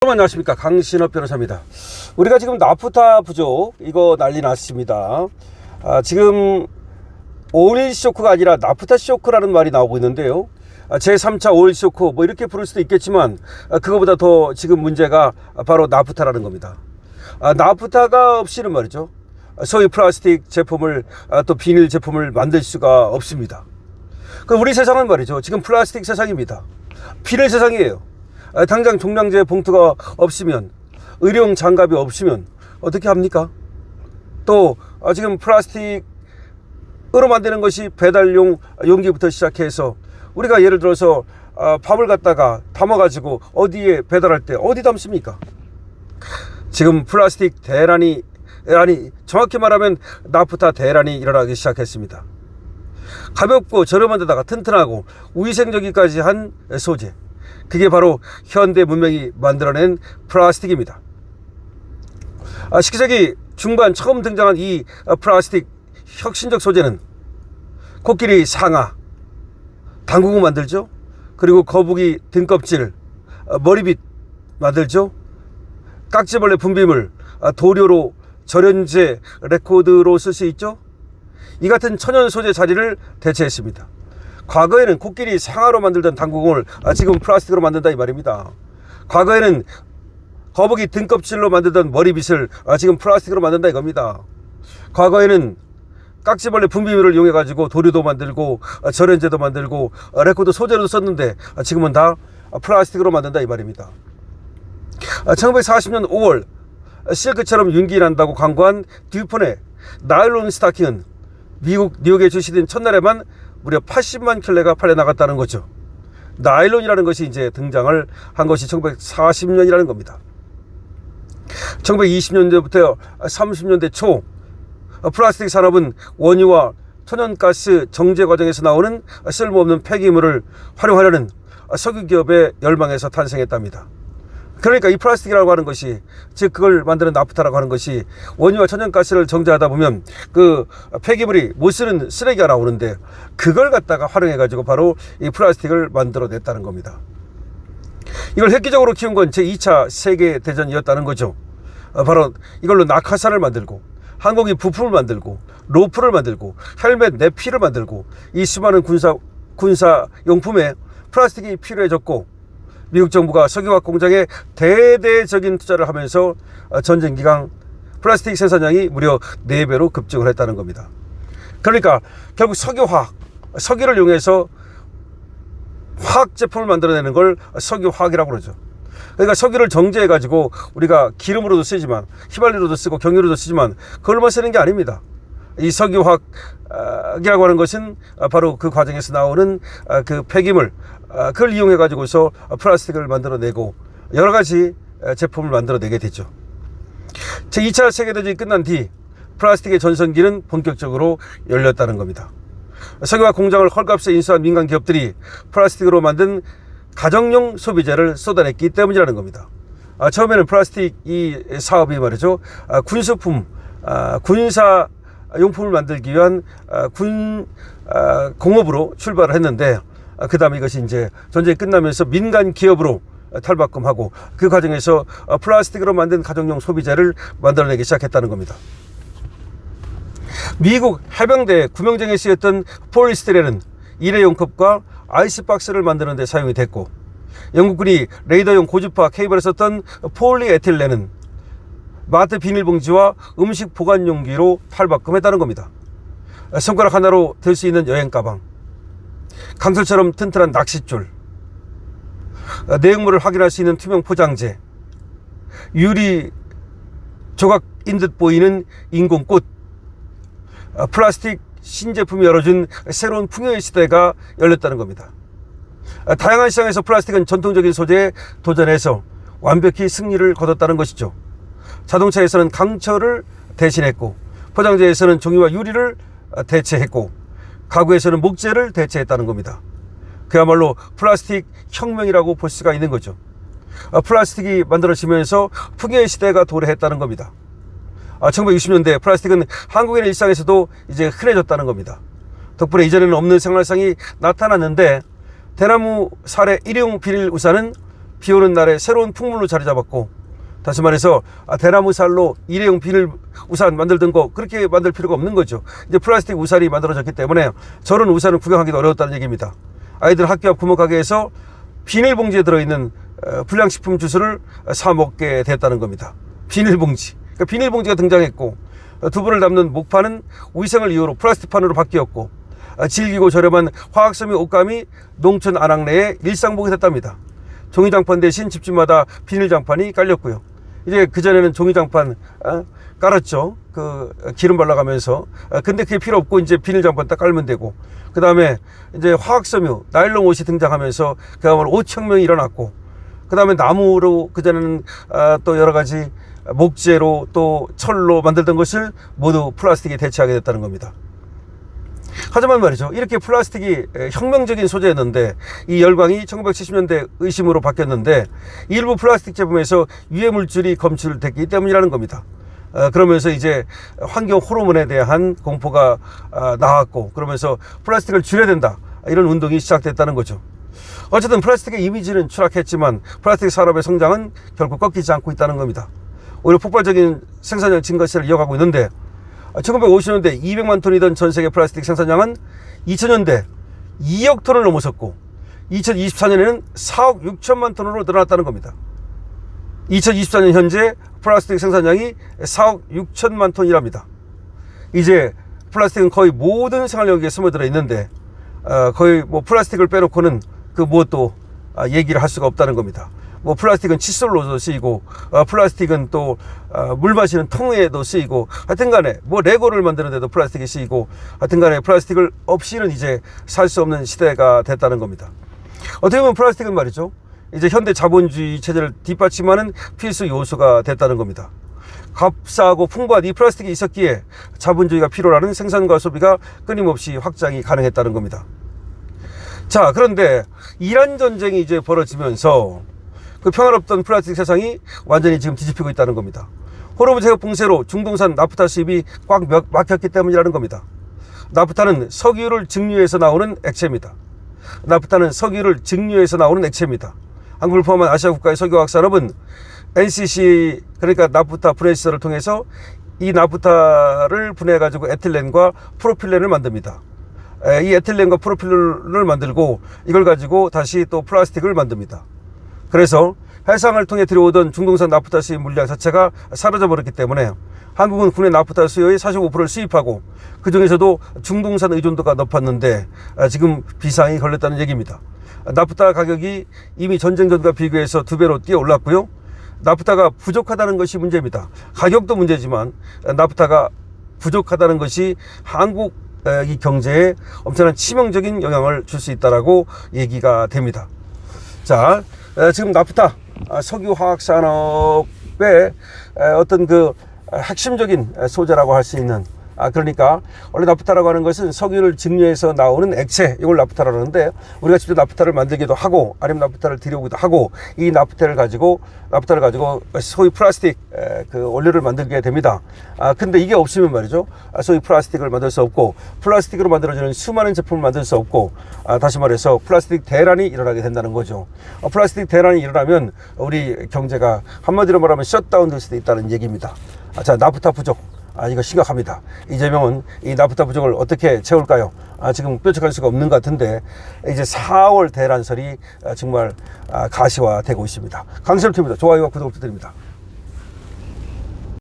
여러분 안녕하십니까, 강신업 변호사입니다. 우리가 지금 나프타 부족 이거 난리 났습니다. 지금 오일 쇼크가 아니라 나프타 쇼크라는 말이 나오고 있는데요. 제3차 오일 쇼크 뭐 이렇게 부를 수도 있겠지만 그거보다 더 지금 문제가 바로 나프타라는 겁니다. 나프타가 없이는 말이죠, 소위 플라스틱 제품을 또 비닐 제품을 만들 수가 없습니다. 우리 세상은 말이죠, 지금 플라스틱 세상입니다. 비닐 세상이에요. 당장 종량제 봉투가 없으면, 의료용 장갑이 없으면 어떻게 합니까? 또 지금 플라스틱으로 만드는 것이 배달용 용기부터 시작해서 우리가 예를 들어서 밥을 갖다가 담아가지고 어디에 배달할 때 어디 담습니까? 지금 플라스틱 대란이, 아니 정확히 말하면 나프타 대란이 일어나기 시작했습니다. 가볍고 저렴한 데다가 튼튼하고 위생적이까지 한 소재, 그게 바로 현대 문명이 만들어낸 플라스틱입니다. 19세기 중반 처음 등장한 이 플라스틱 혁신적 소재는 코끼리 상아, 당구공 만들죠. 그리고 거북이 등껍질, 머리빗 만들죠. 깍지벌레 분비물, 도료로 절연제, 레코드로 쓸 수 있죠. 이 같은 천연 소재 자리를 대체했습니다. 과거에는 코끼리 상아로 만들던 당구공을 지금 플라스틱으로 만든다 이 말입니다. 과거에는 거북이 등껍질로 만들던 머리빗을 지금 플라스틱으로 만든다 이겁니다. 과거에는 깍지벌레 분비물을 이용해 가지고 도료도 만들고 절연제도 만들고 레코드 소재로도 썼는데 지금은 다 플라스틱으로 만든다 이 말입니다. 1940년 5월 실크처럼 윤기 난다고 광고한 듀폰의 나일론 스타킹은 미국 뉴욕에 출시된 첫날에만 무려 80만 켤레가 팔려나갔다는 거죠. 나일론이라는 것이 이제 등장을 한 것이 1940년이라는 겁니다. 1920년대부터 30년대 초 플라스틱 산업은 원유와 천연가스 정제 과정에서 나오는 쓸모없는 폐기물을 활용하려는 석유 기업의 열망에서 탄생했답니다. 그러니까 이 플라스틱이라고 하는 것이, 즉 그걸 만드는 나프타라고 하는 것이 원유와 천연가스를 정제하다 보면 그 폐기물이 못 쓰는 쓰레기가 나오는데 그걸 갖다가 활용해 가지고 바로 이 플라스틱을 만들어냈다는 겁니다. 이걸 획기적으로 키운 건 제2차 세계대전이었다는 거죠. 바로 이걸로 낙하산을 만들고 항공기 부품을 만들고 로프를 만들고 헬멧 내피를 만들고 이 수많은 군사 용품에 플라스틱이 필요해졌고, 미국 정부가 석유화학 공장에 대대적인 투자를 하면서 전쟁 기간 플라스틱 생산량이 무려 4배로 급증을 했다는 겁니다. 그러니까 결국 석유를 이용해서 화학 제품을 만들어내는 걸 석유화학이라고 그러죠. 그러니까 석유를 정제해 가지고 우리가 기름으로도 쓰지만 휘발유로도 쓰고 경유로도 쓰지만 그걸만 쓰는 게 아닙니다. 이 석유화학이라고 하는 것은 바로 그 과정에서 나오는 그 폐기물, 그걸 이용해 가지고서 플라스틱을 만들어내고 여러 가지 제품을 만들어내게 되죠. 제2차 세계대전이 끝난 뒤 플라스틱의 전성기는 본격적으로 열렸다는 겁니다. 석유화학 공장을 헐값에 인수한 민간 기업들이 플라스틱으로 만든 가정용 소비재를 쏟아냈기 때문이라는 겁니다. 처음에는 플라스틱 이 사업이 말이죠, 군수품, 군사 용품을 만들기 위한 공업으로 출발을 했는데, 그 다음에 이것이 이제 전쟁이 끝나면서 민간 기업으로 탈바꿈하고 그 과정에서 플라스틱으로 만든 가정용 소비재를 만들어내기 시작했다는 겁니다. 미국 해병대 구명정에 쓰였던 폴리스티렌은 일회용 컵과 아이스박스를 만드는 데 사용이 됐고, 영국군이 레이더용 고주파 케이블에 썼던 폴리에틸렌은 마트 비닐봉지와 음식 보관 용기로 탈바꿈했다는 겁니다. 손가락 하나로 들 수 있는 여행 가방, 강철처럼 튼튼한 낚싯줄, 내용물을 확인할 수 있는 투명 포장재, 유리 조각인 듯 보이는 인공꽃, 플라스틱 신제품이 열어준 새로운 풍요의 시대가 열렸다는 겁니다. 다양한 시장에서 플라스틱은 전통적인 소재에 도전해서 완벽히 승리를 거뒀다는 것이죠. 자동차에서는 강철을 대신했고, 포장재에서는 종이와 유리를 대체했고, 가구에서는 목재를 대체했다는 겁니다. 그야말로 플라스틱 혁명이라고 볼 수가 있는 거죠. 플라스틱이 만들어지면서 풍요의 시대가 도래했다는 겁니다. 1960년대 플라스틱은 한국인의 일상에서도 이제 흔해졌다는 겁니다. 덕분에 이전에는 없는 생활상이 나타났는데, 대나무, 사례, 일회용 비닐 우산은 비 오는 날에 새로운 풍물로 자리 잡았고, 다시 말해서 대나무 살로 일회용 비닐 우산 만들던 거 그렇게 만들 필요가 없는 거죠. 이제 플라스틱 우산이 만들어졌기 때문에 저런 우산을 구경하기도 어려웠다는 얘기입니다. 아이들 학교 앞 구멍가게에서 비닐봉지에 들어있는 불량식품 주스를 사 먹게 됐다는 겁니다. 비닐봉지. 그러니까 비닐봉지가 등장했고, 두부를 담는 목판은 위생을 이유로 플라스틱판으로 바뀌었고, 질기고 저렴한 화학섬유 옷감이 농촌 안악내의 일상복이 됐답니다. 종이장판 대신 집집마다 비닐장판이 깔렸고요. 이제 그전에는 종이장판 깔았죠. 그 기름 발라가면서. 근데 그게 필요 없고 이제 비닐장판 딱 깔면 되고, 그 다음에 이제 화학섬유 나일론 옷이 등장하면서 그야말로 옷혁명이 일어났고, 그 다음에 나무로 그전에는 또 여러 가지 목재로 또 철로 만들던 것을 모두 플라스틱에 대체하게 됐다는 겁니다. 하지만 말이죠, 이렇게 플라스틱이 혁명적인 소재였는데 이 열광이 1970년대 의심으로 바뀌었는데 일부 플라스틱 제품에서 유해물질이 검출됐기 때문이라는 겁니다. 그러면서 이제 환경 호르몬에 대한 공포가 나왔고, 그러면서 플라스틱을 줄여야 된다, 이런 운동이 시작됐다는 거죠. 어쨌든 플라스틱의 이미지는 추락했지만 플라스틱 산업의 성장은 결코 꺾이지 않고 있다는 겁니다. 오히려 폭발적인 생산량 증가세를 이어가고 있는데 1950년대 200만 톤이던 전 세계 플라스틱 생산량은 2000년대 2억 톤을 넘어섰고 2024년에는 4억 6천만 톤으로 늘어났다는 겁니다. 2024년 현재 플라스틱 생산량이 4억 6천만 톤이랍니다. 이제 플라스틱은 거의 모든 생활용기에 스며들어 있는데 거의 뭐 플라스틱을 빼놓고는 그 무엇도 얘기를 할 수가 없다는 겁니다. 뭐 플라스틱은 칫솔로도 쓰이고 플라스틱은 또 물 마시는 통에도 쓰이고, 하여튼간에 뭐 레고를 만드는 데도 플라스틱이 쓰이고, 하여튼간에 플라스틱을 없이는 이제 살 수 없는 시대가 됐다는 겁니다. 어떻게 보면 플라스틱은 말이죠, 이제 현대 자본주의 체제를 뒷받침하는 필수 요소가 됐다는 겁니다. 값싸고 풍부한 이 플라스틱이 있었기에 자본주의가 필요로 생산과 소비가 끊임없이 확장이 가능했다는 겁니다. 자, 그런데 이란 전쟁이 이제 벌어지면서 그 평화롭던 플라스틱 세상이 완전히 지금 뒤집히고 있다는 겁니다. 호르무즈 해협 붕괴로 중동산 나프타 수입이 꽉 막혔기 때문이라는 겁니다. 나프타는 석유를 증류해서 나오는 액체입니다. 나프타는 석유를 증류해서 나오는 액체입니다. 한국을 포함한 아시아 국가의 석유화학 산업은 NCC, 그러니까 나프타 분해시설을 통해서 이 나프타를 분해해가지고 에틸렌과 프로필렌을 만듭니다. 이 에틸렌과 프로필렌을 만들고 이걸 가지고 다시 또 플라스틱을 만듭니다. 그래서 해상을 통해 들어오던 중동산 나프타 수입 물량 자체가 사라져 버렸기 때문에 한국은 국내 나프타 수요의 45%를 수입하고 그 중에서도 중동산 의존도가 높았는데 지금 비상이 걸렸다는 얘기입니다. 나프타 가격이 이미 전쟁 전과 비교해서 2배로 뛰어 올랐고요. 나프타가 부족하다는 것이 문제입니다. 가격도 문제지만 나프타가 부족하다는 것이 한국 이 경제에 엄청난 치명적인 영향을 줄 수 있다라고 얘기가 됩니다. 자, 지금 나프타 석유화학 산업의 어떤 그 핵심적인 소재라고 할 수 있는, 그러니까 원래 나프타라고 하는 것은 석유를 증류해서 나오는 액체, 이걸 나프타라고 하는데 우리가 직접 나프타를 만들기도 하고 아니면 나프타를 들여오기도 하고 이 나프타를 가지고 소위 플라스틱 그 원료를 만들게 됩니다. 근데 이게 없으면 말이죠, 소위 플라스틱을 만들 수 없고 플라스틱으로 만들어지는 수많은 제품을 만들 수 없고, 다시 말해서 플라스틱 대란이 일어나게 된다는 거죠. 플라스틱 대란이 일어나면 우리 경제가 한마디로 말하면 셧다운 될 수도 있다는 얘기입니다. 자, 나프타 부족, 이거 심각합니다. 이재명은 이 나프타 부족을 어떻게 채울까요? 지금 뾰족할 수가 없는 것 같은데 이제 4월 대란설이 정말 가시화되고 있습니다. 강철투입니다. 좋아요와 구독 부탁드립니다.